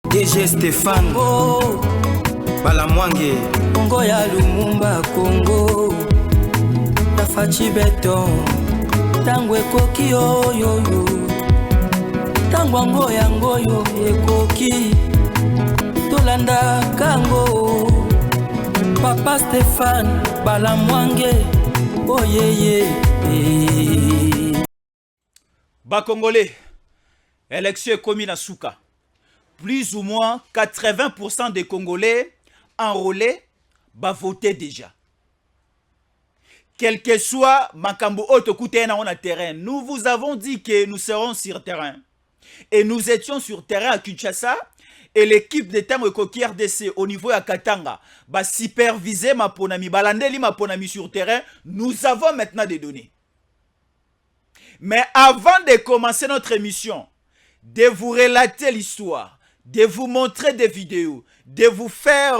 DG Stéphane Balamwange Congo ya Lumumba Congo Fachi Beton Tango ekoki oyoyo Tango ngoyo ekoki Tolanda kango Papa Stéphane Balamwange Oh yeah. Congolais, élection commis à Souka. Plus ou moins 80% des Congolais enrôlés va voter déjà. Quel que soit Makambo Otokutena on a terrain, nous vous avons dit que nous serons sur terrain. Et nous étions sur terrain à Kinshasa. Et l'équipe de Tango Ekoki RDC au niveau à Katanga va superviser ma ponami, balandeli ma ponami sur terrain. Nous avons maintenant des données. Mais avant de commencer notre émission, de vous relater l'histoire, de vous montrer des vidéos, de vous faire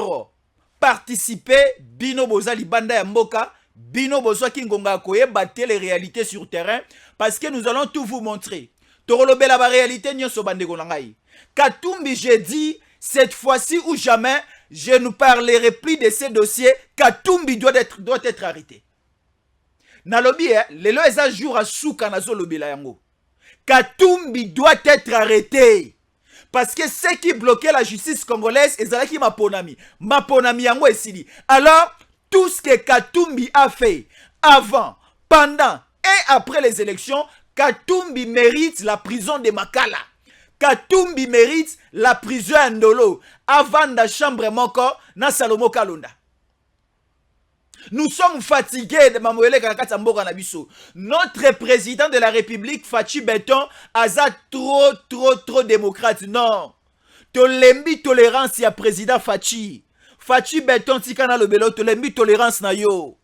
participer, Bino Bozali Banda ya Mboka, Bino Bozwa Kingonga Koye, battez les réalités sur terrain, parce que nous allons tout vous montrer. Torolobe la réalité, Nyoso Bandego Nangai. Katumbi, j'ai dit, cette fois-ci ou jamais, je ne parlerai plus de ces dossiers. Katumbi doit être arrêté. Nalobi, le lo eza jour à souka nazo lobi la yango. Katumbi doit être arrêté. Parce que ce qui bloquait la justice congolaise, ezalaki maponami. Maponami yango esili. Alors, tout ce que Katumbi a fait avant, pendant et après les élections, Katumbi mérite la prison de Makala. Katumbi mérite la prison à Ndolo. Avant la chambre moko na Salomo Kalonda. Nous sommes fatigués de Mamoele Kakata Mboka Nabiso. Notre président de la République, Fachi Beton, a trop démocrate. Non. Tolembi tolérance ya président Fachi. Fachi Beton tikana lobelo tolembi tolérance na yo.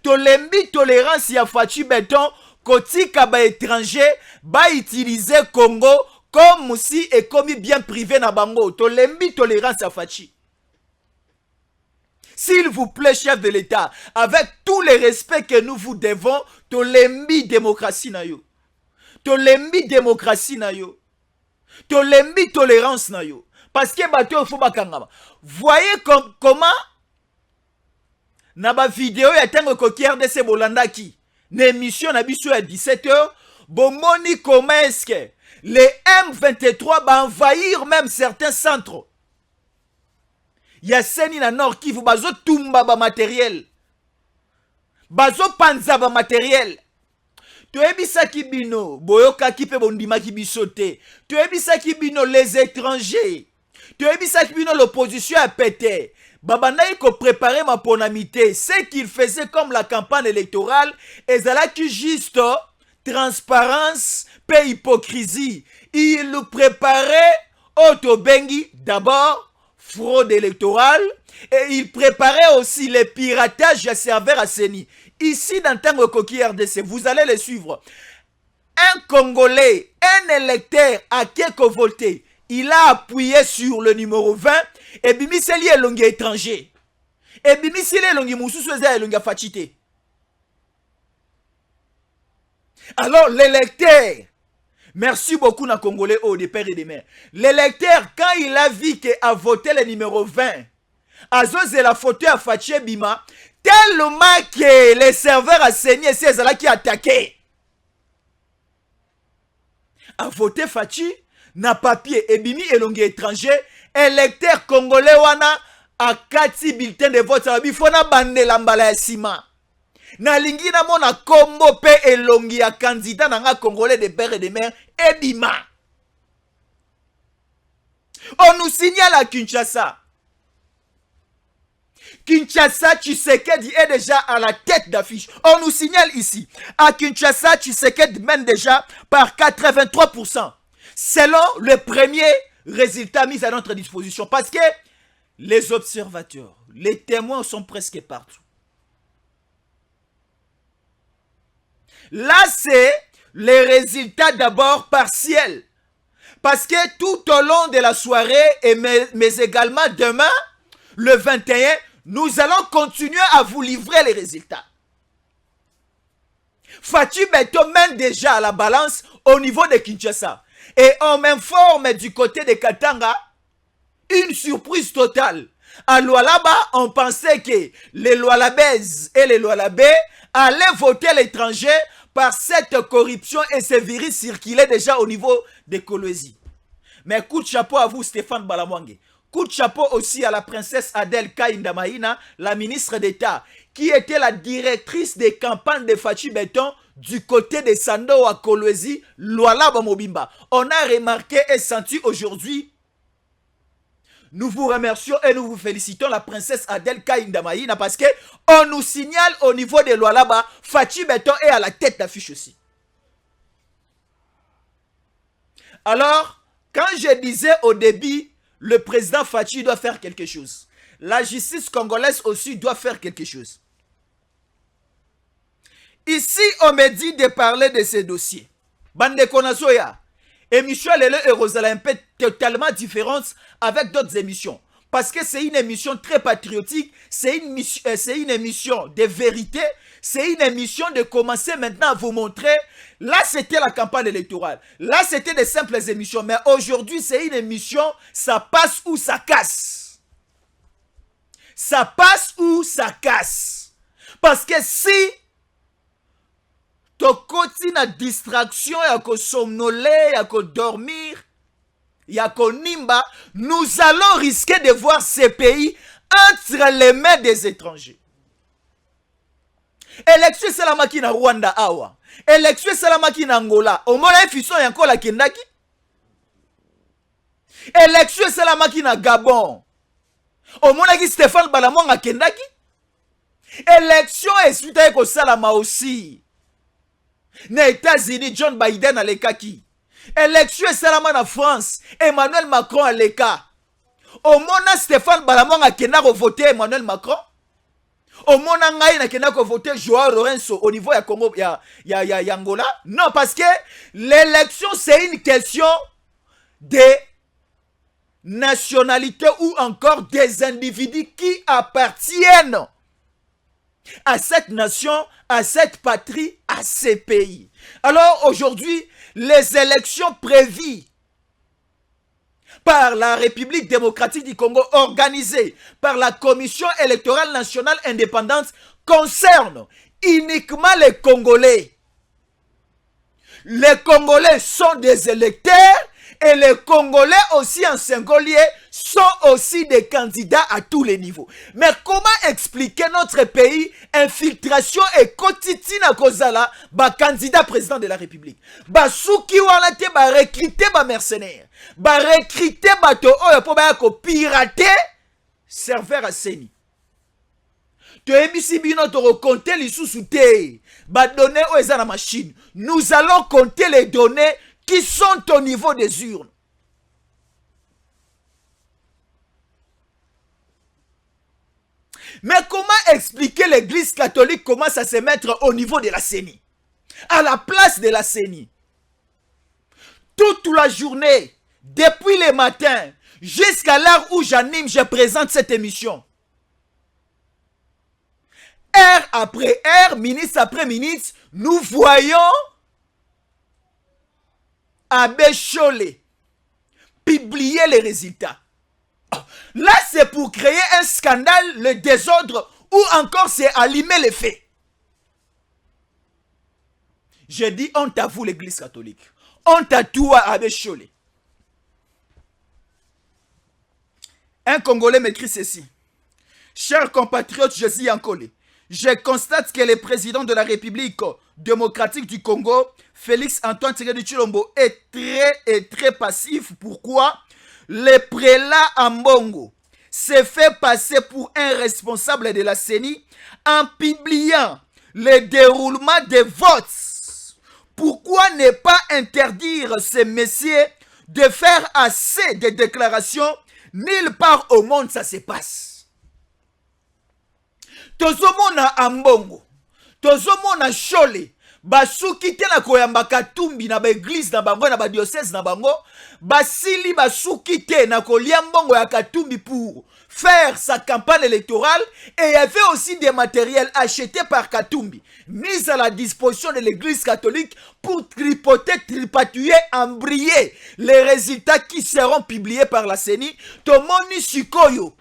Tolembi tolérance ya Fachi Beton kotika ba étranger ba utiliser Congo comme si et comme bien privé na bango. Tolembi tolérance ya Fachi. S'il vous plaît, chef de l'État, avec tous les respects que nous vous devons, tolembi démocratie na yo. Tolembi démocratie na yo. Tolembi tolérance na yo. Parce que bateau faut bakangama. Voyez comment na ba vidéo ya tango koki RDC Bolandaki. L'émission na biso à 17h. Bomoni comment est-ce que les M23 va envahir même certains centres. Yaseni na Nord Kivu bazo tumba ba matériel. Bazo panza ba matériel. Toyebisa kibino boyoka kipe bondima kibisote. Toyebisa kibino les étrangers. Toyebisa kibino l'opposition a pété. Babana ko préparer ma ponamité. Ce qu'il faisait comme la campagne électorale, ezalaki juste transparence, pe hypocrisie. Il préparait Otobengi d'abord fraude électorale et il préparait aussi les piratages à serveur à Seni. Ici, dans Tango Koki RDC, vous allez les suivre. Un Congolais, un électeur à quelque voté, il a appuyé sur le numéro 20 et bimiseli est longue étranger. Et bimiseli est longue moussou est longue fachité. Alors, l'électeur, merci beaucoup na Congolais au des pères et des mères. L'électeur, quand il a vu qu'il a voté le numéro 20, Azose la photo à Fachi Bima, tellement que les serveurs à saigner, c'est là qui a attaqué. A voté Fachi, na papier, et bimi et longue étranger, électeur congolais wana, a 4 bulletins de vote, il faut na bande l'ambala ya sima. Na lingi na mona kombo pe elongi ya candidat nanga congolais de père et de mère ebima. On nous signale à Kinshasa. Kinshasa, Tshisekedi est déjà à la tête d'affiche. On nous signale ici. À Kinshasa, Tshisekedi mène déjà par 83%. Selon le premier résultat mis à notre disposition. Parce que les observateurs, les témoins sont presque partout. Là, c'est les résultats d'abord partiels. Parce que tout au long de la soirée, mais également demain, le 21, nous allons continuer à vous livrer les résultats. Fachi Beton mène déjà à la balance au niveau de Kinshasa. Et on m'informe du côté de Katanga, une surprise totale. À Lualaba, on pensait que les Lualabaises et les Lualabais allaient voter à l'étranger par cette corruption et ce virus circulait déjà au niveau de Kolwezi. Mais coup de chapeau à vous, Stéphane Balamwange. Coup de chapeau aussi à la princesse Adèle Kainda Mahina, la ministre d'État, qui était la directrice des campagnes de Fachi Béton du côté de Sando à Kolwezi, Lualaba Mobimba. On a remarqué et senti aujourd'hui. Nous vous remercions et nous vous félicitons, la princesse Adèle Kainda Mahina, parce que on nous signale au niveau de Lualaba, Fachi Béton est à la tête d'affiche aussi. Alors, quand je disais au début, le président Fachi doit faire quelque chose. La justice congolaise aussi doit faire quelque chose. Ici, on me dit de parler de ces dossiers. Bande Konasoya. Émission Lele et Rosala un peu totalement différente avec d'autres émissions. Parce que c'est une émission très patriotique, c'est une émission de vérité, c'est une émission de commencer maintenant à vous montrer. Là, c'était la campagne électorale. Là, c'était des simples émissions. Mais aujourd'hui, c'est une émission, ça passe ou ça casse. Ça passe ou ça casse. Parce que si tu continues na distraction, il y a que somnoler, il y a que dormir, il y a que nimba, nous allons risquer de voir ces pays entre les mains des étrangers. Élection c'est la maki na Rwanda awa. Élection c'est la maki na Angola. Au moins fisson yanko la kendaki. Élection c'est la maki na Gabon. Au moins ki Stéphane Balamwanga kendaki. Élection est suite à ko salama aussi. Na États-Unis John Biden alekaki. Élection est salama na France Emmanuel Macron aleka. Au moins Stéphane Balamwanga kendako voter Emmanuel Macron. Au monde ngai na kena ko voter Joao Lorenzo au niveau ya Congo ya Angola. Non, parce que l'élection c'est une question de nationalité ou encore des individus qui appartiennent à cette nation, à cette patrie, à ces pays. Alors aujourd'hui, les élections prévues par la République démocratique du Congo, organisée par la Commission électorale nationale indépendante, concerne uniquement les Congolais. Les Congolais sont des électeurs et les Congolais aussi en singulier sont aussi des candidats à tous les niveaux. Mais comment expliquer notre pays infiltration et quotidienne à Kozala, candidat président de la République? Souki wana te ba recruter ba mercenaires, ba recruter bato oyo po ba ko pirater serveur à Seni. To ebisi bino to compter les sous-souté, ba données aux eza na machine. Nous allons compter les données qui sont au niveau des urnes. Mais comment expliquer l'église catholique commence à se mettre au niveau de la CENI, à la place de la CENI? Toute la journée, depuis le matin, jusqu'à l'heure où j'anime, je présente cette émission. Heure après heure, ministre après ministre, nous voyons Abbé Cholé publier les résultats. Là, c'est pour créer un scandale, le désordre, ou encore c'est allumer les faits. Je dis honte à vous, l'église catholique. Honte à toi, Abbé Cholé. Un Congolais m'écrit ceci. Chers compatriotes, je suis Yankolé. Je constate que le président de la République démocratique du Congo, Félix Antoine Tshisekedi Tshilombo, est très passif. Pourquoi? Le prélat Ambongo s'est fait passer pour un responsable de la CENI en publiant le déroulement des votes. Pourquoi ne pas interdire ces messieurs de faire assez de déclarations? Nulle part au monde ça se passe. Tozomona Ambongo, Tozomona Cholé, basuki te na koyamba Katumbi na ba église na bango na ba diocèse na bango, basili basuki te na kolia mbongo ya Katumbi pour faire sa campagne électorale, et il y avait aussi des matériels achetés par Katumbi, mis à la disposition de l'église catholique pour tripoter, tripatouiller, embrayer les résultats qui seront publiés par la CENI. Tomoni Sikoyo.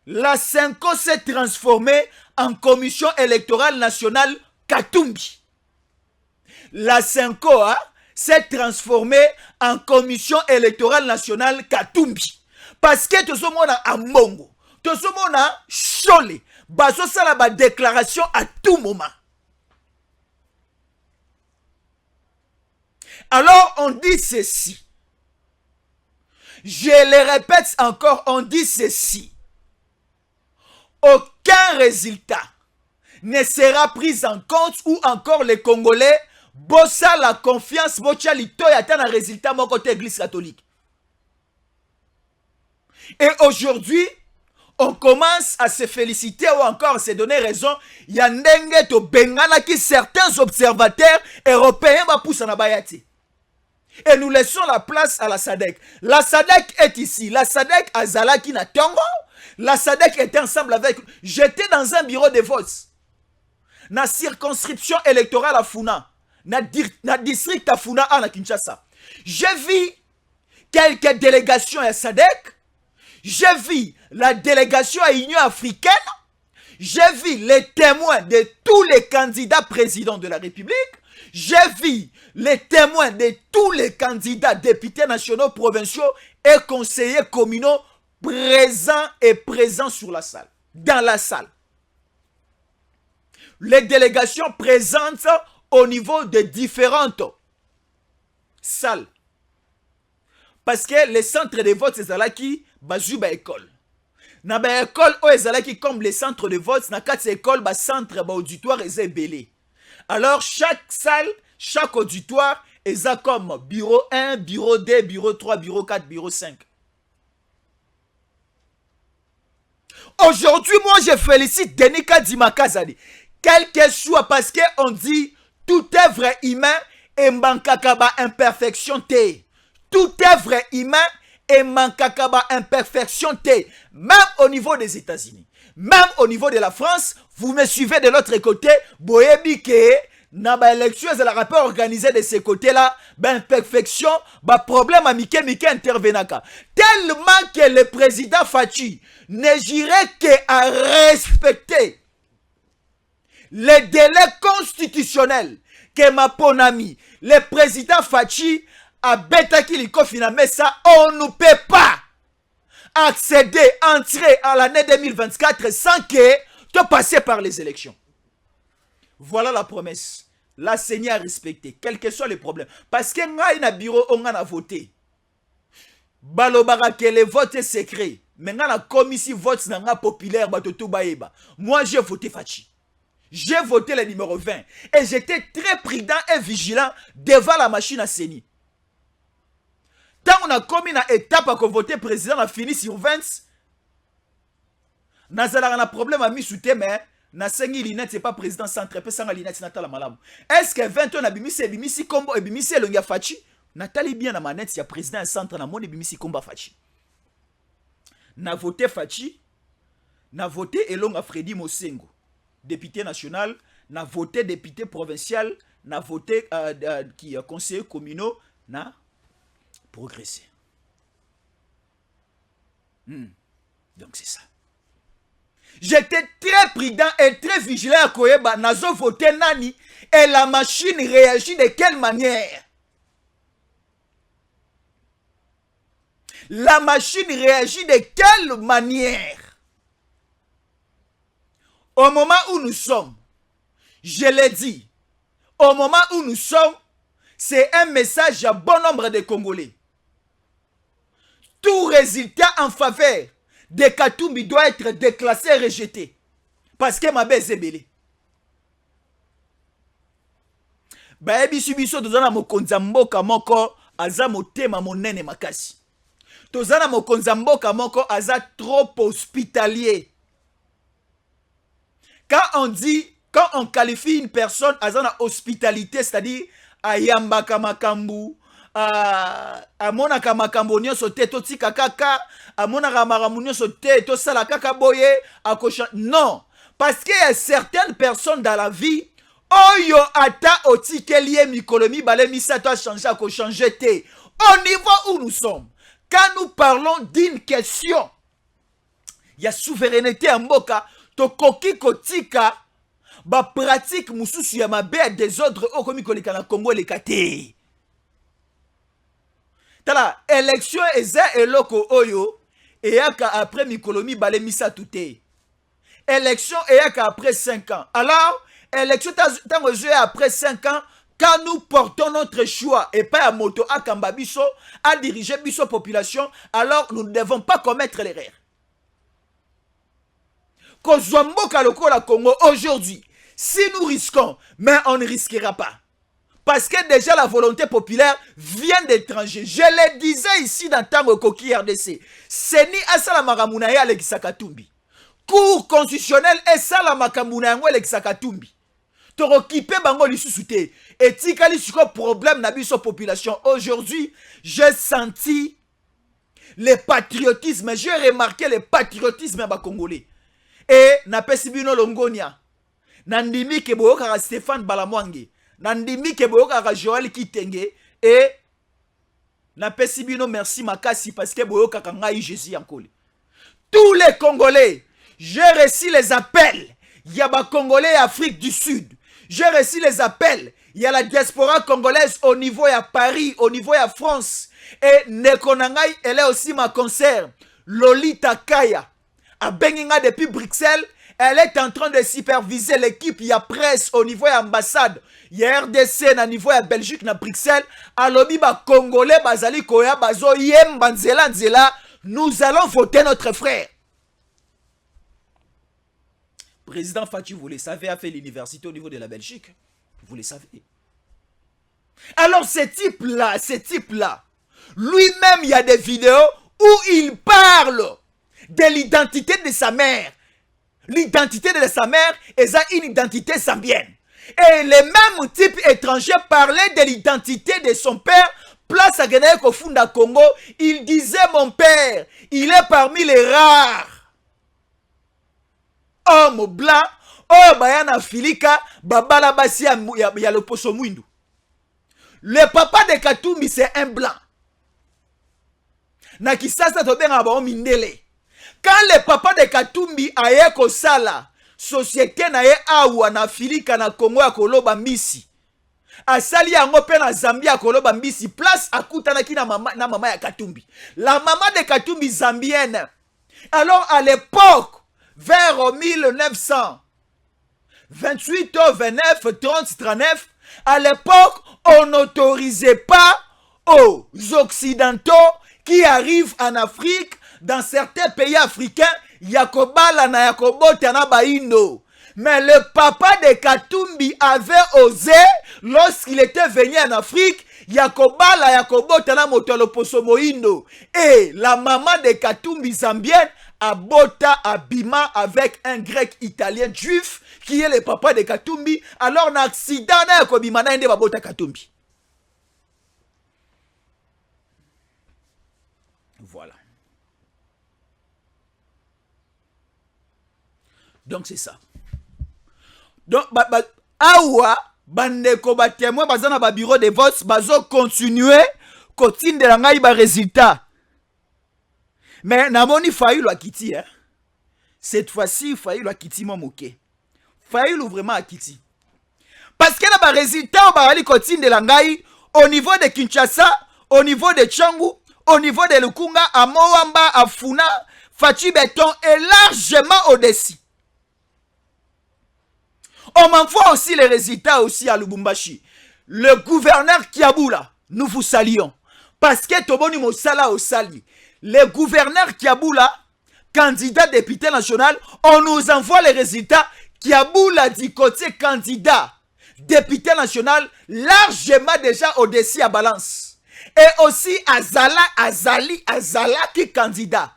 La Senko s'est transformée en commission électorale nationale Katumbi. La Senko s'est transformée en commission électorale nationale Katumbi. Parce que tout ce monde a Mongo, tout ce monde a Chole, baso sala ba déclaration à tout moment. Alors on dit ceci. Je le répète encore, on dit ceci. Aucun résultat ne sera pris en compte, ou encore les Congolais bossa la confiance bocha lito yata na résultat mon côté église catholique. Et aujourd'hui, on commence à se féliciter ou encore à se donner raison. Il y a ndenge to bengana qui certains observateurs européens va pousser na bayati. Et nous laissons la place à la SADC. La SADC est ici. La SADC a Zalaki na Tongo. La SADC était ensemble avec. J'étais dans un bureau de vote. Na circonscription électorale à Funa. Na district à Funa à Kinshasa. J'ai vu quelques délégations à SADC. J'ai vu la délégation à l'Union africaine. J'ai vu les témoins de tous les candidats présidents de la République. J'ai vu les témoins de tous les candidats députés nationaux, provinciaux et conseillers communaux présents sur la salle, dans la salle. Les délégations présentes au niveau de différentes salles. Parce que les centres de vote, c'est là qui bazuba école. Na ba école o ezalaki comme les centres de vote, na quatre écoles ba centre ba auditoire est belé. Alors chaque salle, chaque auditoire est comme bureau 1, bureau 2, bureau 3, bureau 4, bureau 5. Aujourd'hui, moi je félicite Denis Kadima Kazadi. Quel que soit, parce qu'on dit tout œuvre humain et mankakaba imperfection te. Tout œuvre humain et mankakaba imperfection te. Même au niveau des États-Unis, même au niveau de la France, vous me suivez de l'autre côté, boyebi ke na ba élection et la rapport organisé de ce côté-là, ben imperfection, ba problème à Mike intervenaka. Tellement que le président Fachi ne girait qu'à respecter les délais constitutionnels que ma ponami, le président Fachi a bêtaki liko finalement ça, on ne peut pas accéder, entrer à l'année 2024 sans que tu passes par les élections. Voilà la promesse. La CENI a respecté, quels que soient les problèmes. Parce que nga na bureau, on a voté. Balobara que le vote est secret. Mais nga na commission vote na populaire, batoto baeba. Moi, j'ai voté Fachi. J'ai voté le numéro 20. Et j'étais très prudent et vigilant devant la machine à CENI. Tant on a commis une étape à voter président, on a fini sur 20. Nazala a un problème à mis sous tes mains. Na sengi linette c'est pas président centre pe sanga linette natala malamu. Est-ce que 20 ans na bimisi kombo e bimisi elongia Fachi natali bien na manette ya président centre na moni bimisi komba Fachi. Na voté Fachi, na voté elonga Freddy Mosengo, député national, na voté député provincial, na voté qui conseiller communaux, na progressé. Donc c'est ça. J'étais très prudent et très vigilant à Koyeba. Nazo voté Nani. Et la machine réagit de quelle manière? La machine réagit de quelle manière? Au moment où nous sommes, je l'ai dit, au moment où nous sommes, c'est un message à bon nombre de Congolais. Tout résultat en faveur de Katumbi doit être déclassé et rejeté. Parce que ma baisse est belée. Baebi subiso tozana mokonza mboka moko aza motema monene makasi. Tozana mokonza mboka moko aza trop hospitalier. quand on qualifie une personne à la hospitalité, c'est-à-dire ayambaka makambu, amonaka makambo nyonso te totika kaka, amonaka makambo nyonso te tosala kaka boye akosha. Non, parce qu'il y a certaines personnes dans la vie oyo ata otikeli mikolo mibale misato a changé à changer te. Au niveau où nous sommes, quand nous parlons d'une question, il y a souveraineté en mboka, tokoki kotika ba pratique mususu ya mabe des ordres au komi koleka na Congo le kate. Tala élection eza eloko oyo eyaka après mikolo mibale misato te. Élection eyaka après 5 ans. Alors élection tango après 5 ans, quand nous portons notre choix et pas à moto à Kambabiso, à diriger biso population, alors nous ne devons pas commettre l'erreur. Kozwamboka lokola Congo aujourd'hui, si nous risquons, mais on ne risquera pas. Parce que déjà la volonté populaire vient d'étrangers. Je le disais ici dans Tango Koki RDC. Seni asala makamuna ya Alexakatumbi. Cour constitutionnel esala makamuna yango Alexakatumbi. Torokipe bango lisusu te. Et tikali siko problème na biso population. Aujourd'hui, j'ai senti le patriotisme. J'ai remarqué le patriotisme ba Congolais. Et na pesibino longonia. Nandimi ke boyoka Stéphane Balamwange. Nandimi ke boyoka Joël Kitenge. Et na pesibino merci makasi parce que boyoka kangai Jésus Yankole. Tous les Congolais, j'ai reçu les appels. Il y a ba Congolais Afrique du Sud. J'ai reçu les appels. Il y a la diaspora congolaise au niveau à Paris, au niveau à France. Et Nekonangai, elle est aussi ma concert. Lolita Kaya. À Benginga depuis Bruxelles, elle est en train de superviser l'équipe. Il y a presse au niveau à ambassade. Il y a RDC au niveau à Belgique, à Bruxelles. Alobi ba Congolais, bazali koya, bazo yem banzela nzela. Nous allons voter notre frère. Président Fatou, vous le savez, a fait l'université au niveau de la Belgique. Vous le savez. Alors ce type-là, lui-même, il y a des vidéos où il parle de l'identité de sa mère. L'identité de sa mère est une identité zambienne. Et le même type étranger parlait de l'identité de son père. Place à Guinée Kofunda Congo, il disait mon père, il est parmi les rares homme blanc, oh bayana filika, babala basi ya le poso mwindu. Le papa de Katumbi c'est un blanc. Na kisasa tobenga ba mindele. Quand le papa de Katumbi aye ko sala, société na ye awa na filika na Congo ya koloba mbisi. Asali yango pe na Zambia koloba mbisi, place akutana ki na mama ya Katumbi. La maman de Katumbi zambienne. Alors à l'époque vers 1928, 29, 30, 39, à l'époque, on n'autorisait pas aux Occidentaux qui arrivent en Afrique, dans certains pays africains, Yakobala na Yakobota na Baïno. Mais le papa de Katumbi avait osé, lorsqu'il était venu en Afrique, Yakobala Yakobota na Motoloposo Moïno. Et la maman de Katumbi zambienne, Abota Abima avec un grec italien juif qui est le papa de Katumbi. Alors, un accident na Kobima na ende babota Katumbi. Voilà. Donc, c'est ça. Donc, awa, bandeko ba témoin bazana ba bureau de vote, bazo continuer, continue de la ngai ba résultat. Mais namoni Fayulu akiti, hein. Cette fois-ci, Fayulu akiti momoke. Fayulu vraiment akiti. Parce que là, le résultat, on va continue de l'angaï au niveau de Kinshasa, au niveau de Tchangu, au niveau de Lukunga, à Moamba, à Funa, Fachi Beton est largement au-dessus. On m'envoie aussi les résultats aussi à Lubumbashi. Le gouverneur Kiaboula, nous vous saluons. Parce que Toboni Mosala au sali. Le gouverneur Kiaboula, candidat député national, on nous envoie les résultats. Kiaboula du côté candidat député national, largement déjà au-dessus à balance. Et aussi Azala qui candidat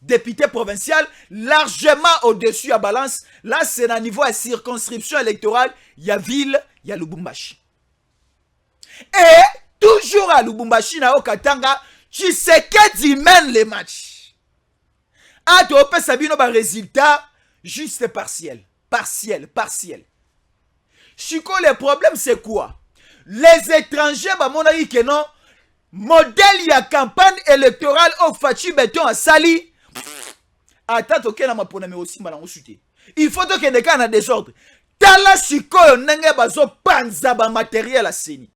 député provincial, largement au-dessus à balance. Là, c'est à niveau de circonscription électorale, il y a ville, il y a Lubumbashi. Et toujours à Lubumbashi, na Okatanga, Tshisekedi mène les matchs. Ah, tu peux savoir un résultat juste partiel. Chico, le problème, c'est quoi? Les étrangers, bah, mon avis, que non, modèle, il y a campagne électorale au Fachi Beton à Sali. Attends, ok, na mapona mais aussi malango chuté. Il faut que les gars en désordre. Tala Chico, nenge bazo panza ba matériel à Seni.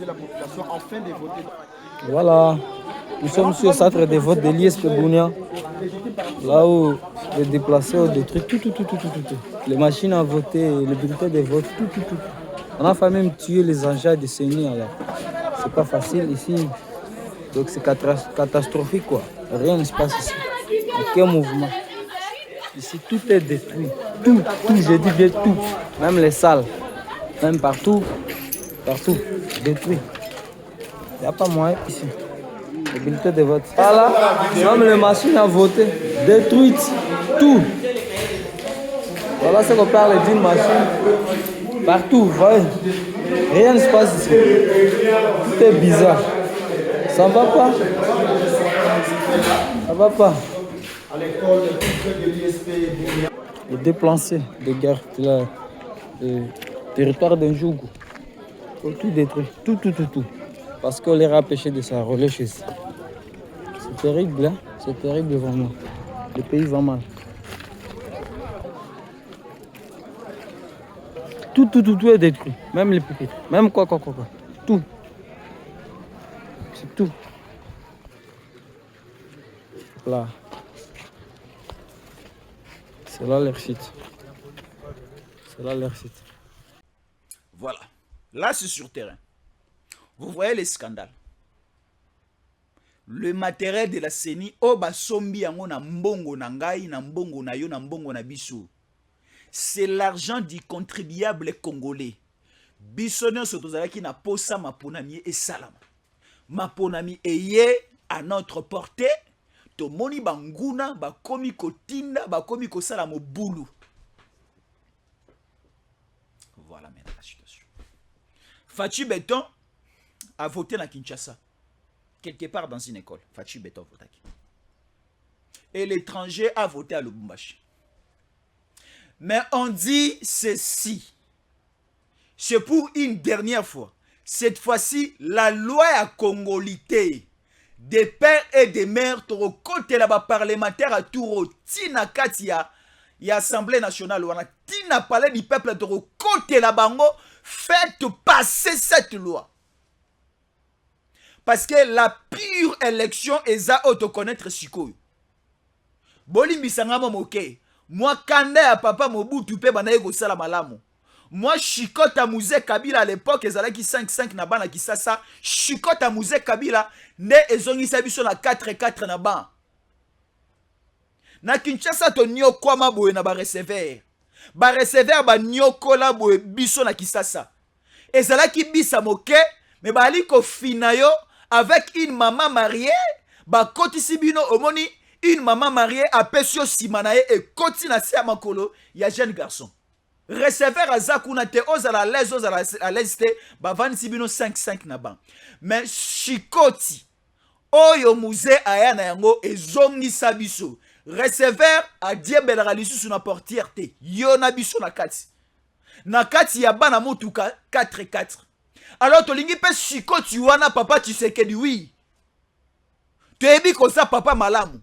La population enfin de voter. Voilà, nous sommes sur le centre de vote de l'ISP Bounia, là où les déplacés ont détruit tout. Les machines à voter, les bulletins de vote, tout. On a fait même tuer les engins de Seigneur là. C'est pas facile ici, donc c'est catastrophique quoi. Rien ne se passe ici, aucun mouvement. Ici tout est détruit, tout, je dis bien tout, même les salles, même partout, détruit. Il n'y a pas moyen ici. Les bulletins de vote. Voilà, même les machines à voter, détruites, tout. Voilà ce qu'on parle d'une machine. Partout, vous voyez. Rien ne se passe ici. Tout est bizarre. Ça ne va pas. Ça ne va pas. Les déplacés de guerre, le territoire d'Njougou. Tout détruit, tout. Parce qu'on les a empêchés de s'enrôler chez eux. C'est terrible, hein? C'est terrible vraiment. Le pays va mal. Tout est détruit. Même les pupitres. Même quoi. Tout. C'est tout. Là. C'est là leur site. Voilà. Là, c'est sur terrain. Vous voyez les scandales. Le matériel de la CENI, sombi yango na mbongo na ngai, na mbongo na yo, na mbongo na biso. C'est l'argent du contribuable congolais. Biso nyonso tozalaki na posa maponami et salama. Maponami eye à notre portée. Tomoni banguna, bakomi kotinda, bakomi kosala mobulu. Voilà maintenant la situation. Fachi Beton a voté à Kinshasa, quelque part dans une école. Fachi Beton a voté. Et l'étranger a voté à Lubumbashi. Mais on dit ceci. C'est pour une dernière fois. Cette fois-ci, la loi a congolité. Des pères et des mères, toro côté là-bas parlementaire à Touro, Tina Katia, y a Assemblée nationale, on a Tina parlé du peuple, toro côté là-bas, faites passer cette loi. Parce que la pure élection est à autoconnaître Sikoyo. Bolimbi sangama moke. Moi, kande à papa Mobutu pe banaye go sala malamu. Moi, Chikota Mouze Kabila à l'époque, ils allaient qui 5-5 na ban na Kisasa. Chikota Mouze Kabila, ne ezongi sabiso na 4-4 na ban. Na Kinshasa to nyoko ma boye na ba recevoir. Ba recevoir ba nyoko la boye biso na Kisasa. Ezala ki bisa moke, mais ba ali ko finayo avec une maman mariée, ba koti sibino omoni une maman mariée a pesio simanaye et koti na sia makolo ya jeune garçon. Receveur à Zakunate, aux à l'aise, aux à l'est, bavan sibino 5-5 na ban. Mais Chikoti, oyo musée ayana yango et zongi sabiso. Receveur à diabel ralisu sur na portière te. Yo na biso na kati. Na kati ya bana motuka 4-4. Alors tolingi pe Chikoti wana papa tu sais que oui. Tu ebi ko sa papa malamu.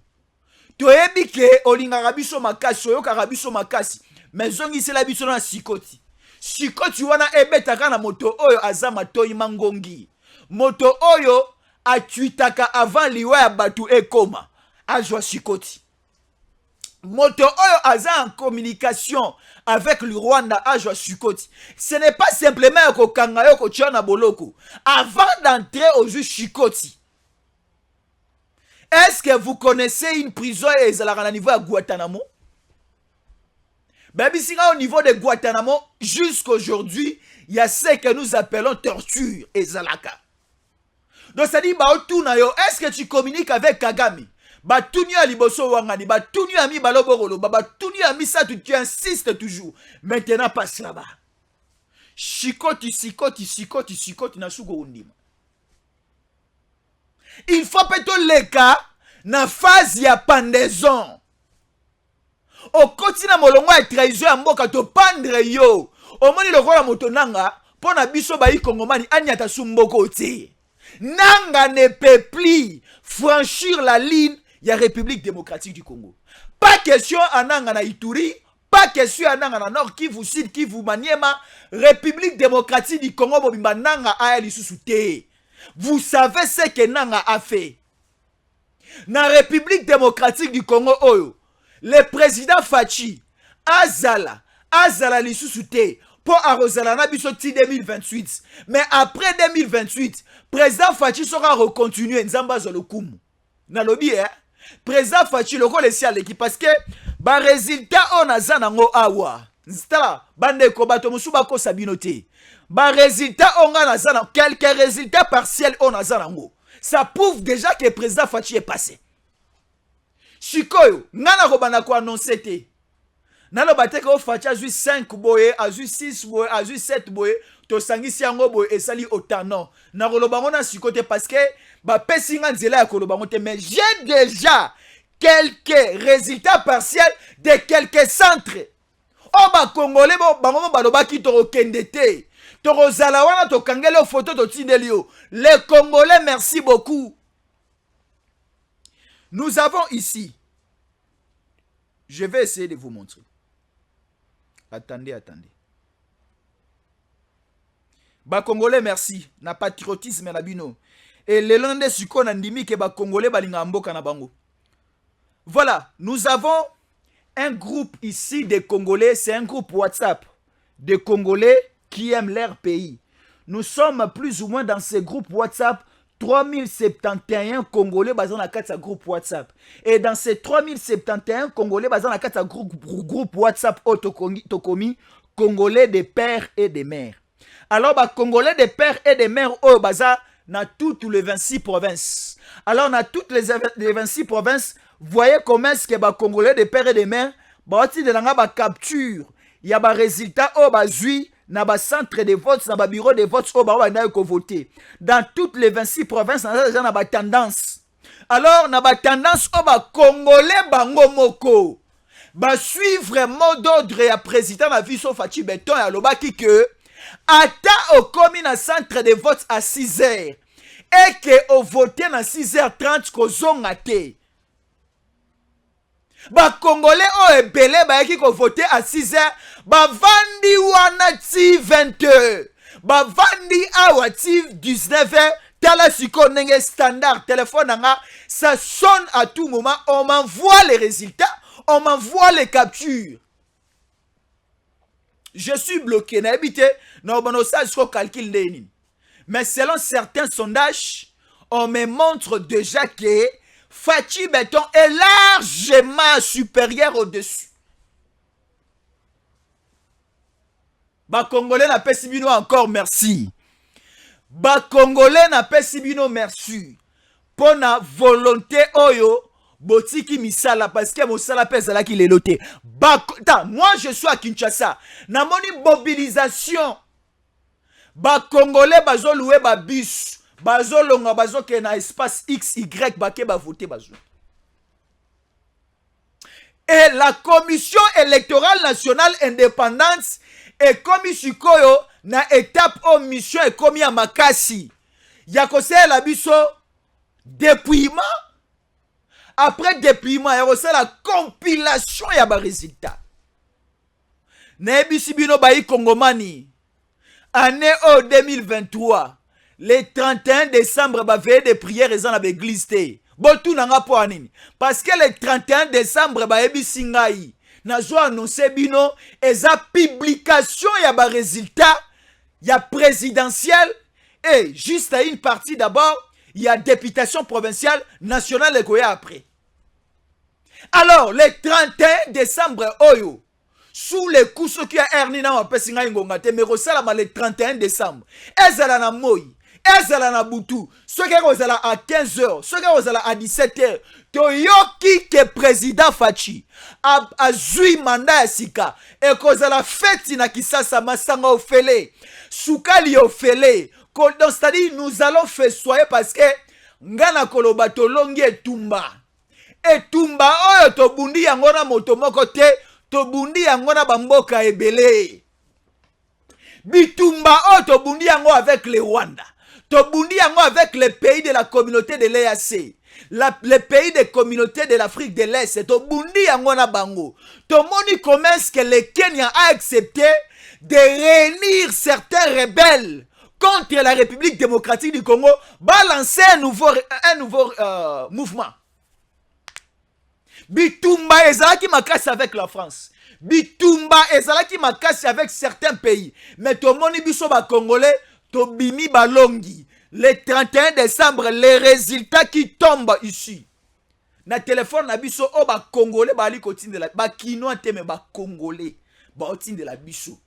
Tu ebi ke olinga rabiso makasi, oyo ka rabiso makasi. Mais zongi c'est la biso na Sikoti. Sikoti wana ebetaka na moto oyo azama toyi mangongi. Moto oyo atuitaka avant liwa ya batu ekoma. Ajwa Sikoti. Moto oyo aza en communication avec le Rwanda ajwa Sikoti. Ce n'est pas simplement ko kangayo ko tiana boloko. Avant d'entrer au juge Sikoti. Est-ce que vous connaissez une prison et au niveau de Guantanamo? Ben, au niveau de Guantanamo, jusqu'aujourd'hui, il y a ce que nous appelons torture et zalaka. Donc ça dit, est-ce que tu communiques avec Kagame? Batuni a liboso wangani, batuni a mi baloborolo, batuni a mi ça, tu insistes toujours. Maintenant, passe là-bas. Chikoti, na sugo undima. Il faut plutôt les cas, na phase ya pendaison. Au kotina molongo ya trahison ya mboka to pendre yo. Omoni le roi motonanga, pona biso ba kongomani anyata sumboko ti. Nanga ne peut plus franchir la ligne ya République démocratique du Congo. Pas question ananga na Ituri, pas question ananga na Nord Kivu, Sud Kivu, Maniema, République démocratique du Congo bobimba nanga aya lisusu te. Vous savez ce que nanga a fait. Na République démocratique du Congo oyo, le président Fachi azala lisusu te pour arrosala na biso ti 2028. Mais après 2028, président Fachi sera recontinué nzamba zolokumu. Na lobi président Fachi loko lesi aleki parce que ba résultat on aza nango awa. Nstala bande ko bato musuba ko sabino te. Ba résultat on a naza quelques résultats partiels on aza nango. Ça prouve déjà que le président Fachi est passé. Chikoyo, nana robana ko annoncer te. Nalo bateka o Fachi a 5 boye, a 6 boye, a 7 boye, to sangisi yango boye esali otano. Na rolobango na sikote parce que ba pesinga nzela ya kolobango te, mais j'ai déjà quelques résultats partiels de quelques centres. Oh ba congolais bango baloba ki to kende te. To rozala wana to kangele photo to tindeli yo. Les Congolais, merci beaucoup. Nous avons ici, je vais essayer de vous montrer. Attendez. Ba Congolais, merci. Na patriotisme na bino. Et le lendemain, suko na ndimi ke ba Congolais balinga mboka na bango. Voilà, nous avons un groupe ici de Congolais, c'est un groupe WhatsApp de Congolais qui aiment leur pays. Nous sommes plus ou moins dans ce groupe WhatsApp 3071 Congolais basés dans la carte groupe WhatsApp. Et dans ces 3071 Congolais basés dans la carte groupe WhatsApp Tokomi, Congolais des pères et des mères. Alors, Congolais des pères et des mères, basés dans toutes les 26 provinces. Alors, dans toutes les 26 provinces, voyez comment est-ce que les Congolais des pères et des mères, capture, il y a des résultats, na ba centre de vote, na ba bureau de vote, voter. Dans toutes les 26 provinces, na ba tendance. Alors, na ba tendance, Congolais bango moko. Ba suivre mot d'ordre ya président na viso Fachi Beton ya lobaki que ata au komi na centre de vote à 6h et que au voter na 6h30 ko zonga te. Ba Congolais o ebele ba yaki ko voter à 6h, ba vandi wana ti 20h, ba vandi awa ti 19h, tala siko nenge standard téléphone nanga, ça sonne à tout moment, on m'envoie les résultats, on m'envoie les captures. Je suis bloqué, na habité, na obonosa jusqu'au calcul neni. Mais selon certains sondages, on me montre déjà que Fachi Beton est largement supérieur au-dessus. Ba Congolais n'a pas sibino encore merci. Ba Congolais n'a pas sibino merci. Pour na volonté oyo botiki misala parce que mosala pesa la ki le loté. Moi je suis à Kinshasa. Na moni mobilisation. Ba Congolais bazo louer ba bus. Bazo longa bazo ke na espace XY bake ba voter bazo. Et la commission électorale nationale indépendante et comme sikoyo na étape au mission et comme ya makasi. Ya kose la biso dépouillement. Après dépouillement, ya kose la compilation ya ba résultat. Na ebisi bino ba Kongomani. Année 2023. Le 31 décembre, ba veille de prière et dans l'église. Botou nanga po anini. Parce que le 31 décembre, ba ebi singai. Na zo annoncer bino, eza publication ya ba résultat, ya présidentiel. Et juste à une partie d'abord, il y a députation provinciale, nationale et Goya après. Alors, le 31 décembre, Oyo, sous les coups, ceux qui ont erni na wapesinga ingongate, mais resala le 31 décembre, ezala na moi, ezala na butu, ceux qui ont à 15h, ceux qui ont à 17h, toyoki ke président Fachi, a zui mandat ya sika, et kozala fête na kisasa masanga ofele, soukali ofele, donc c'est-à-dire nous allons festoyer parce que ngana koloba tolongi etumba. Etumba oyo tobundi yango na moto moko te, tobundi yango na bamboka ebele. Bitumba oyo tobundi yango avec le Rwanda. Tobundi yango avec les pays de la communauté de l'EAC. Les pays des communautés de l'Afrique de l'Est. Tobundi yango na bango. Tomoni comment est-ce que le Kenya a accepté de réunir certains rebelles contre la République démocratique du Congo, balancer un nouveau mouvement. Bitumba ezalaki makasi avec la France. Bitumba ezalaki makasi avec certains pays. Mais tomoni biso ba Congolais, tobimi balongi. Le 31 décembre, les résultats qui tombent ici. Na téléphone na biso o ba Congolais bali kotinde la ba Kinois te me ba Congolais ba otinde la biso.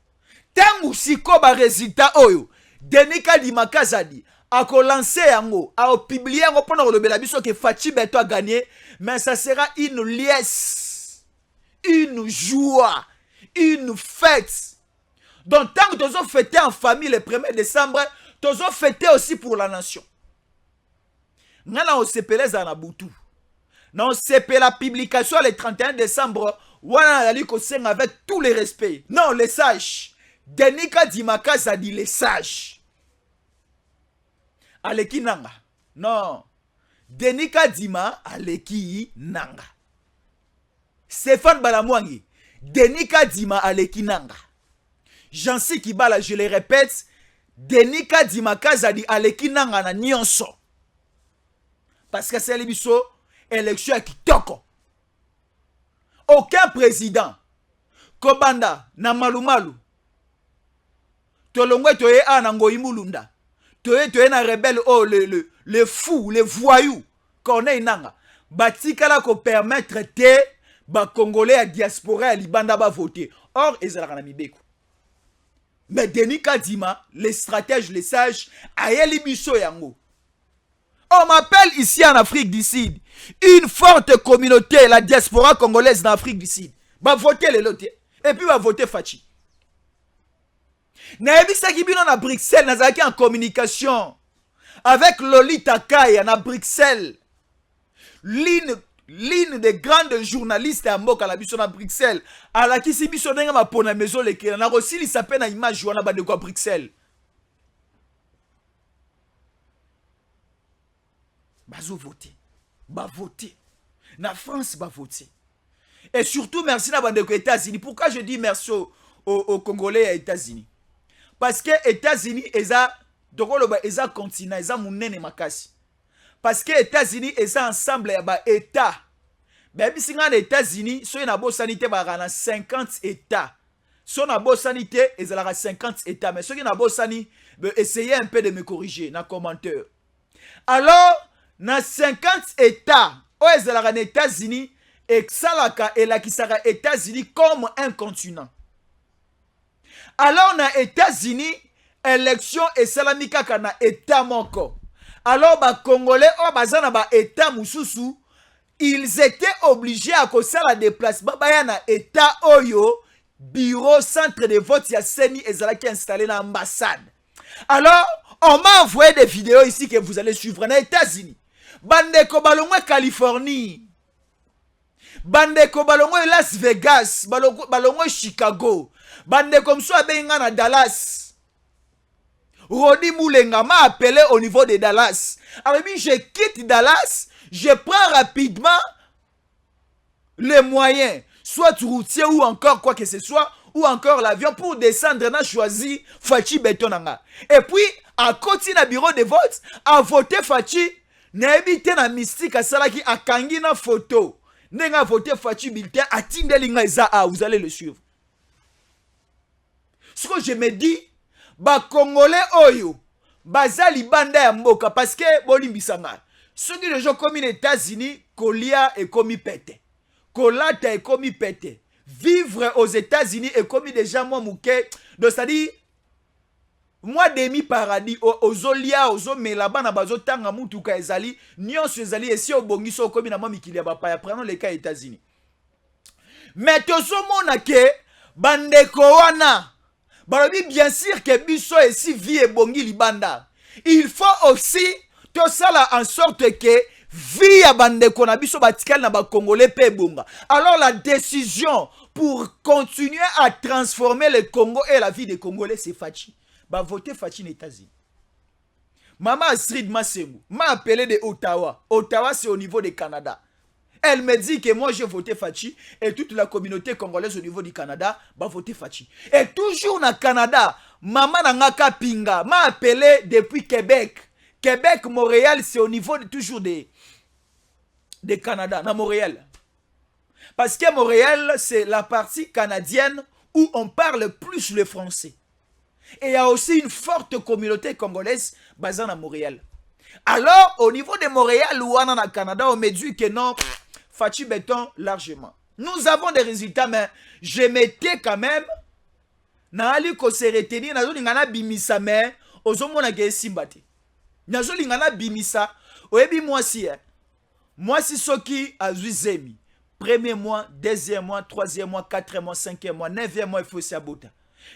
Tangu siko ba résultat oyo. Denis Kadima Kazadi a lancé yango, a publié yango pendant le belabiso que Fachi Beto a gagné, mais ça sera une liesse, une joie, une fête. Donc tant que nous avons fêté en famille le 1er décembre, nous avons fêté aussi pour la nation. Nous avons sepelé Zanabutu. Nous avons sepelé la publication le 31 décembre, on a avec tous les respects. Non, les sages. Denis Kadima Kazadi les sages. Aleki nanga. Non. Denis Kadima aleki nanga. Stéphane Balamwangi. Denis Kadima aleki nanga. Jansi Kibala, je le répète. Denis Kadima Kazadi aleki nanga na nyonso. Parce que c'est l'émission élection à Kitoko. Aucun président. Kobanda na malumalu. Tolongwe toye anangoyi mulunda. Toye na rebelle oh le fou, le voyou. Corneille nanga. Batikala ko permettre te ba Congolais à diaspora à Libanda ba voter. Or ezalaka na mibeko. Mais Denis Kadima, les stratèges, les sages, ayeli biso yango. On m'appelle ici en Afrique du Sud. Une forte communauté, la diaspora congolaise en Afrique du Sud. Va voter les lotés. Et puis va voter Fachi. Naebisa Kibino na Bruxelles, nazaki en communication avec Lolita Kaya na Bruxelles. L'une des grandes journalistes à Mboka la biso na Bruxelles. À la kisi biso denga ma pona maison leke na aussi li s'appelle na image wana bande ko Bruxelles. Bazo voter. Ba voter. Na France ba voter. Et surtout merci na bande ko États-Unis. Pourquoi je dis merci aux Congolais et aux États-Unis? Parce que les États-Unis, ils ont continent, ils ont monnaie makasi. Parce que les États-Unis, ils ont ensemble, ils ont État. Mais si les États-Unis, si on a beau sanité, ils ont 50 États. Si on a beau sanité, ils ont 50 États. Mais si on a beau sanité, essayez un peu de me corriger dans les commentaires. Alors, dans 50 États, ils ont les États-Unis, et Salaka et la qui sera États-Unis comme un continent. Alors, dans les États-Unis, élection et salamika kana État moko. Alors, les Congolais, État mususu, ils étaient obligés à faire la déplacement. Bayana État Oyo, bureau, centre de vote, ya Seni Ezalaki installé dans l'ambassade. Alors, on m'a envoyé des vidéos ici que vous allez suivre dans les États-Unis. Bandeko Balongwe, Californie. Bandeko Balongwe, Las Vegas. Balongwe, Chicago. Bande comme ça, benga na Dallas. Rodi Moulenga m'a appelé au niveau de Dallas. Alors, je quitte Dallas, je prends rapidement les moyens, soit routier ou encore quoi que ce soit, ou encore l'avion pour descendre, na choisi Fachi Betonanga. Et puis, à côté na bureau de vote, à voter Fachi, n'a évité na mystique à Salaki à Kangi na photo. N'a voté Fachi bulletin à Tindelinga Eza, vous allez le suivre. Ce que je me dis, ba Congolais oyo, baza libanda ya mboka parce que bolimbisanga soki les gens comme les États-Unis kolia et komi pete kolata et komi pete vivre aux États-Unis et komi déjà moi mouke donc c'est-à-dire moi demi paradis ozolia ozomela bana bazotanga mutuka ezali nyonso ezali esi obongiso komi na mwa mikili ya bapaya prenons les cas États-Unis mais tozomona ke bandeko wana balobi bien sûr que biso esi vie ebongi libanda il faut aussi tout ça en sorte que vie ya bandeko na biso batikali na bakongolais pe bonga. Alors la décision pour continuer à transformer le Congo et la vie des Congolais c'est Fachi. Ba voter Fachi aux États-Unis. Maman Astrid Masengo m'a appelé de Ottawa. Ottawa c'est au niveau du Canada. Elle me dit que moi j'ai voté Fachi et toute la communauté congolaise au niveau du Canada va voter Fachi. Et toujours dans le Canada, maman Nangaka Pinga m'a appelé depuis Québec. Québec, Montréal, c'est au niveau de, toujours des Canada, dans Montréal. Parce que Montréal, c'est la partie canadienne où on parle plus le français. Et il y a aussi une forte communauté congolaise basée à Montréal. Alors, au niveau de Montréal ou en Canada, on me dit que non, Fachi béton largement. Nous avons des résultats, mais je m'étais quand même. Naali ko se retenir, nazo lingana bimisa, mais ozomona ke simbate. Nazo lingana bimisa, oyebi moi si, moi si soki azuzemi. Premier mois, deuxième mois, troisième mois, quatrième mois, cinquième mois, neuvième mois, il faut s'abota.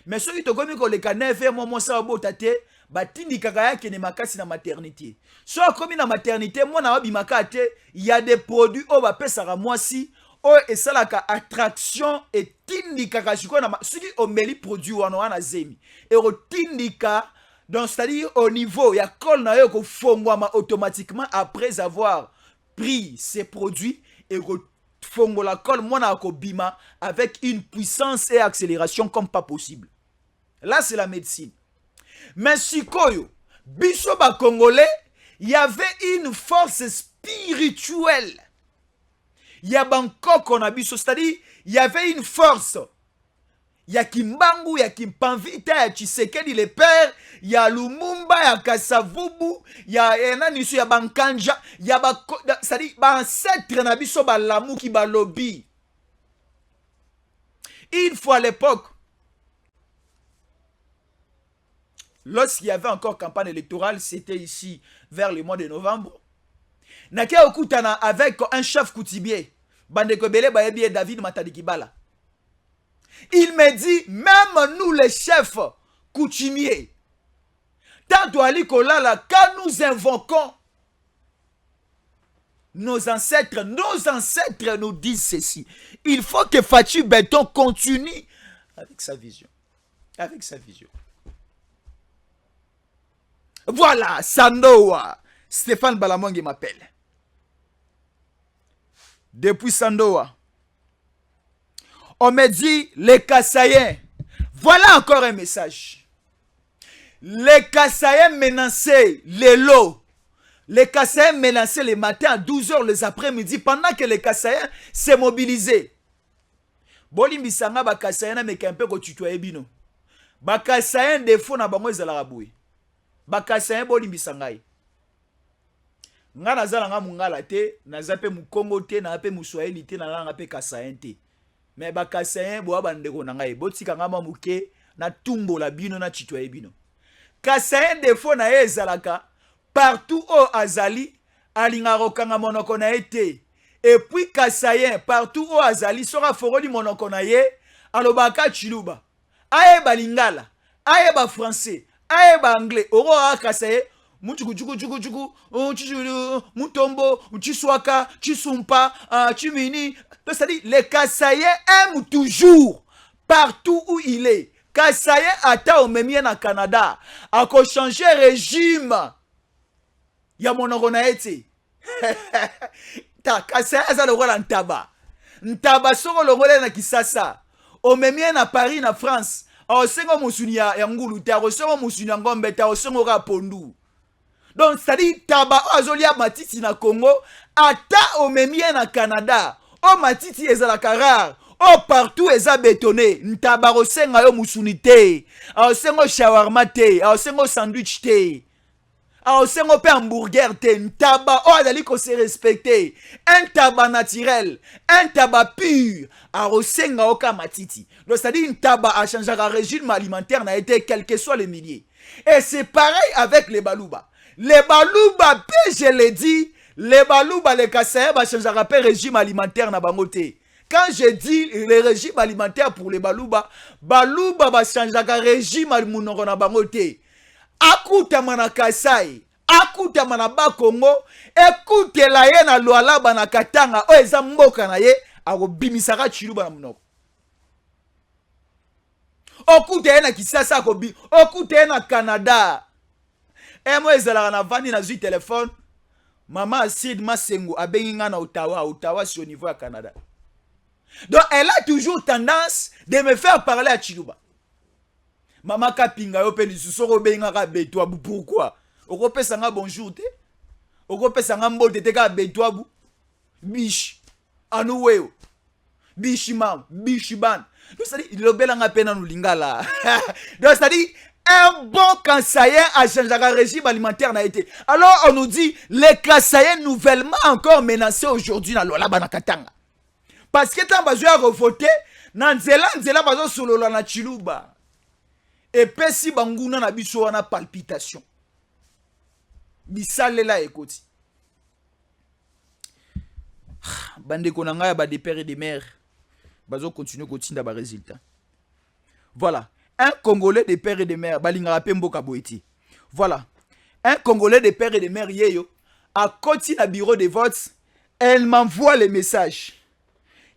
Mais ceux qui te commis qu'on les cas neuvième mois, moi ça abota te, batindi kakaya qui ne makasi na maternité. Soit comme na maternité, moi na wabimaka te, il y a des produits au bapé sara moi si, oh et ça la ka attraction et tindi kakashiko na ceux qui ont meli produit wana na zemi. Et au tindika donc c'est-à-dire au niveau ya kol na yo ko fongwama automatiquement après avoir pris ces produits et fongo la colle mona ko bima avec une puissance et accélération comme pas possible. Là c'est la médecine. Mais sikoyo biso ba congolais, il y avait une force spirituelle. Il y a Bangkok on a biso, c'est-à-dire il y avait une force. Il y a Kimbangu, il y a Kimpanvita, il y a Tshisekedi le père, il y a Lumumba, il y a Kasavubu, il y a Enanisu, il y a Bankanja, il y a c'est-à-dire ancêtre na biso ba lamu ki ba lobby. Une fois à l'époque, lorsqu'il y avait encore campagne électorale, c'était ici vers le mois de novembre. Nake okutana avec un chef coutumier, Bandeko Bele Bayebi et David Matadikibala. Il me dit, même nous les chefs coutumiers, tant quand nous invoquons nos ancêtres nous disent ceci. Il faut que Fachi Béton continue avec sa vision. Avec sa vision. Voilà, Sandoa. Stéphane Balamongi m'appelle. Depuis Sandoa. On me dit, les Kassaïens. Voilà encore un message. Les Kassaïens menaçaient les lots. Les Kassaïens menaçaient les matins à 12h les après-midi pendant que les Kassaïens s'est mobilisés. Bolimbisanga ba Kassaïens na mekempe ko tutoyer bino. Ba Kassaïens défaut na bango ezala raboué. Ba Kassaïens bolimbisanga. Nga nazala nga mungala te, nazape mu Congo te, na pe mu Swahili te, na nga pe Kassaïen te. Mais ba Kassaïen bo bandeko na ngai botika nga mamuke na tumbo la bino na tutoyer bino. Kassaïen défaut na ezalaka partout au Azali, alinga rokanga monoko na ete. Et puis Kassaïen, partout au Azali, sera foroli monoko na ye, alobaka chiluba. Aye ba lingala, aye ba français, aye ba anglais, oro a Kassaïen, mutuku, mutombo, chiswaka, chisumpa, chimini. C'est-à-dire, les Kassaïens aiment toujours, partout où il est. Kassaïen ata omemien na Canada, a ko changer régime. Ya monoko na ete. Ta Kassaïen aza le roi ntaba. Ntaba soko le roi na Kisasa. Omemien na Paris na France. A osengo musuni ya ngulu ta osengo musuni ya ngombe ta osengo ka pondu. Donc c'est-à-dire taba azolia matiti na Congo, ata omemien na Canada. O matiti ezalaka rare. Oh, partout eza bétonné. Ntaba osenga yo musuni te. A osengo shawarma te. A osengo sandwich te. Alors, c'est un hamburger, un tabac, oh, il faut se respecter. Un tabac naturel, un tabac pur. Alors, c'est un matiti. Donc, c'est-à-dire, un tabac a changé le régime alimentaire, n'a été quel que soit le millier. Et c'est pareil avec les balouba. Les balouba, je l'ai dit, les balouba, les kassaïens, va changer le régime alimentaire na bangote. Quand je dis le régime alimentaire pour les balouba, balouba va changer le régime alimentaire na bangote. Akuta mana Kasai, akuta mana Bakongo, écoute la ye na Luala bana Katanga, o eza mboka na ye, ako bimisaka chiluba na munoko. Okute ye na Kisasa ako bi, okute ye na Canada. E mo ezalaka na vandi na zui téléphone, Maman Sid Masengo a benga na Ottawa, Ottawa c'est au niveau à Canada. Donc elle a toujours tendance de me faire parler à Chiluba. Maman Kapinga yo pe lisusu benga ka betwabu pourquoi? Okope sanga bonjour te. Okope sanga mbote te ka betwabu. Bish. Anuweo. Bishimam, bishiban. Donc ça dit il obelanga pena no lingala. Donc ça dit un bon Kassaïen a changé le régime alimentaire n'a été. Alors on nous dit les Kassaïens nouvellement encore menacés aujourd'hui dans Lola Banakatanga. Parce que tant besoin de voter, nanzela bazo solo na Chiluba. Et puis si banguna na biso wana palpitation. Bisale la ekoti. Bande konanga ba des pères et des mères. Bazo continue kotinda ba résultat. Voilà. Un Congolais de pères et de mères, Balinga Pemboka Boeti. Voilà. Un Congolais de pères et de mères, Yeyo, à côté du bureau de vote, elle m'envoie les messages.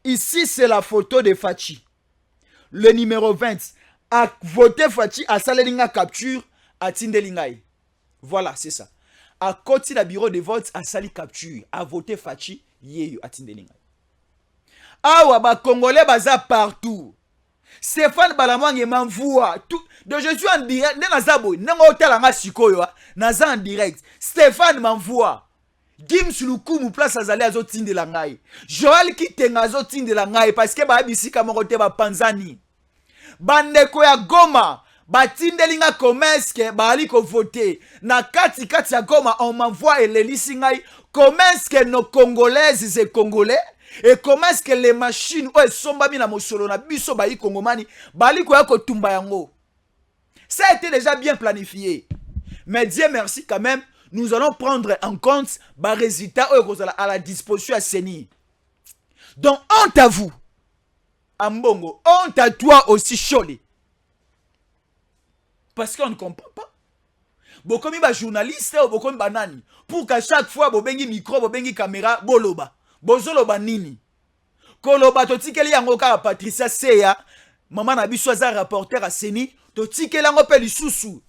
Ici, c'est la photo de Fachi. Le numéro 20. A voté Fachi, à Salelinga capture, à Tindelingaï. Voilà, c'est ça. À côté du bureau de vote, à Sali capture, à voté Fachi, Yeyo, à Tindelingaï. Ah, ouais, Congolais, baza partout. Stéphane Balamang m'envoie tout. Donc je suis en direct. Naza en direct. Stéphane m'envoie. Dim Suluku mu place azali azotinde la ngai. Joël Kitenga azotinde la ngai parce que ba bisika mokote ba Panzani. Bandeko ya Goma batindelinga komeske bali ko voter. Na kati ya Goma on m'envoie elelisi ngai komeske no congolaises et congolais. Et comment est-ce que les machines ou sombami na mosolo na biso bayi kongomani bali ko ya kotumba yango. Ça a été déjà bien planifié. Mais Dieu merci quand même, nous allons prendre en compte les résultats à la disposition à Seni. Donc honte à vous. Ambongo, honte à toi aussi Choli. Parce qu'on ne comprend pas. Bokomi ba journaliste ou bokomi banani pour qu'à chaque fois bobengi micro, bobengi caméra, boloba. Bozoloba nini koloba totikeli yango ka Patricia Seya maman na biso za rapporteur à Seni totikeli yango pe lisusu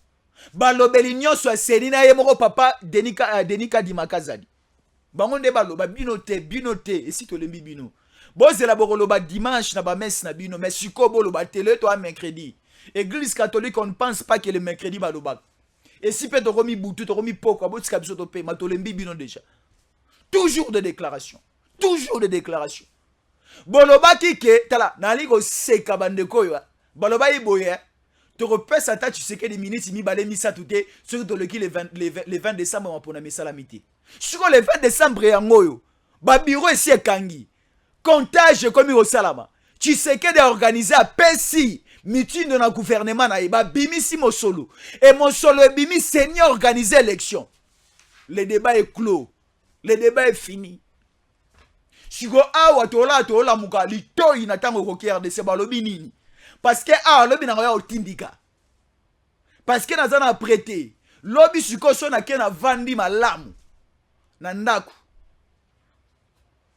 balobeli nyonso ya Seni na ye moko papa Denika Dimakazadi bango nde baloba binote esi tolembi bino bozela bokoloba dimanche na ba messe na bino mais siko boloba télé to a mercredi église catholique on ne pense pas que le mercredi baloba et si peut tokomi butu tokomi poko abotika biso to pe matolembi bino déjà toujours de déclaration. Toujours des déclarations. Boloba kike, tala, nali ko seka bandeko yo. Boloba iboye, tu repèses à ta tu sais que des minutes mi balé mi sa touté, surtout le qui le 20 décembre on pona misa la miti. Sur le 20 décembre yango yo. Ba bureau ici kangi. Comptage comme au salama. Tu sais que d'organiser à Pessi, meeting de la gouvernement na iba bimi si mo solo. Et mon solo bimi seigneur organiser élection. Le débat est clos. Le débat est fini. Sigo awa tola muka lito inatango kokier de sebalobi nini. Parce que lobi na ngoya otindika. Parce que nazana prêté. Lobi siko so na ke na vandi malamu. Na ndaku.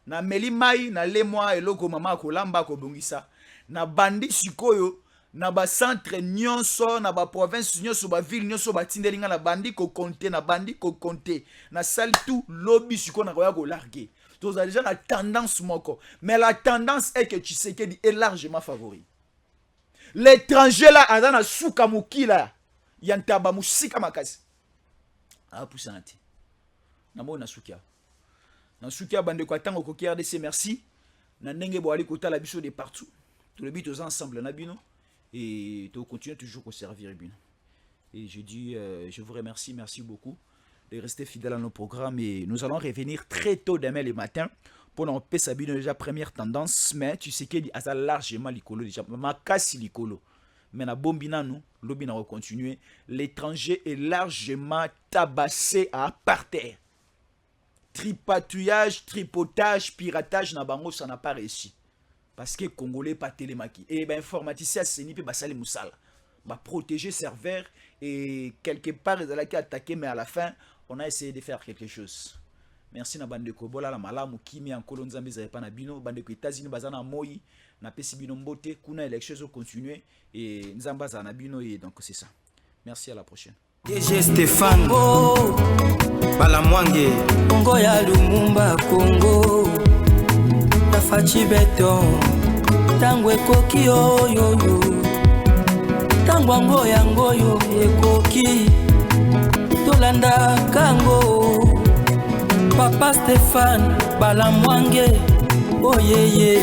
Na meli mai na lemwa eloko mama kolamba ko bongisa. Na bandi sikoyo na ba centre nyonso na ba province nyonso ba ville nyonso ba tindelinga na bandi ko compter na bandi ko compter na sali tout lobby siko na koya ko larguer. Tu as déjà la tendance moko, mais la tendance est que tu sais qu'elle est largement favori. L'étranger là adana suka mukila yantaba musika makasi. Ah pusanti. Na mo na sukia. Na sukia bande ko tango ko RDC merci. Na ndenge bo ali kota la biso de partout. Tout le but aux ensemble na bino. Et tu continues toujours à servir bien. Et je dis, je vous remercie, merci beaucoup. de rester fidèles à nos programmes et nous allons revenir très tôt demain le matin pour nous passer déjà première tendance, mais tu sais qu'il y a largement l'icolo déjà, ma casse l'icolo. Mais na bombina nous, l'obi na continuer. L'étranger est largement tabassé à par terre. Tripatouillage, tripotage, piratage na bango ça n'a pas réussi. Parce que Congolais pas télémaki. Et ben informaticien c'est ni pe basali musala. Ba protéger serveur et quelque part ils allaient attaquer mais à la fin on a essayé de faire quelque chose. Merci na bande kobola la malamu kimi en kolonzambe za pa na bino bande ko États-Unis bazana moi na pesi bino mbote kuna élection zo continuer et nzamba za na bino et donc c'est ça. Merci à la prochaine. DG Stéphane Balamwange Congo ya Lumumba Congo Tafachi Beton Tangwe koki yo yo yo Tangwa ngoyo ekoki Tolanda kango Papa Stéphane Balamwange oh yeah yeah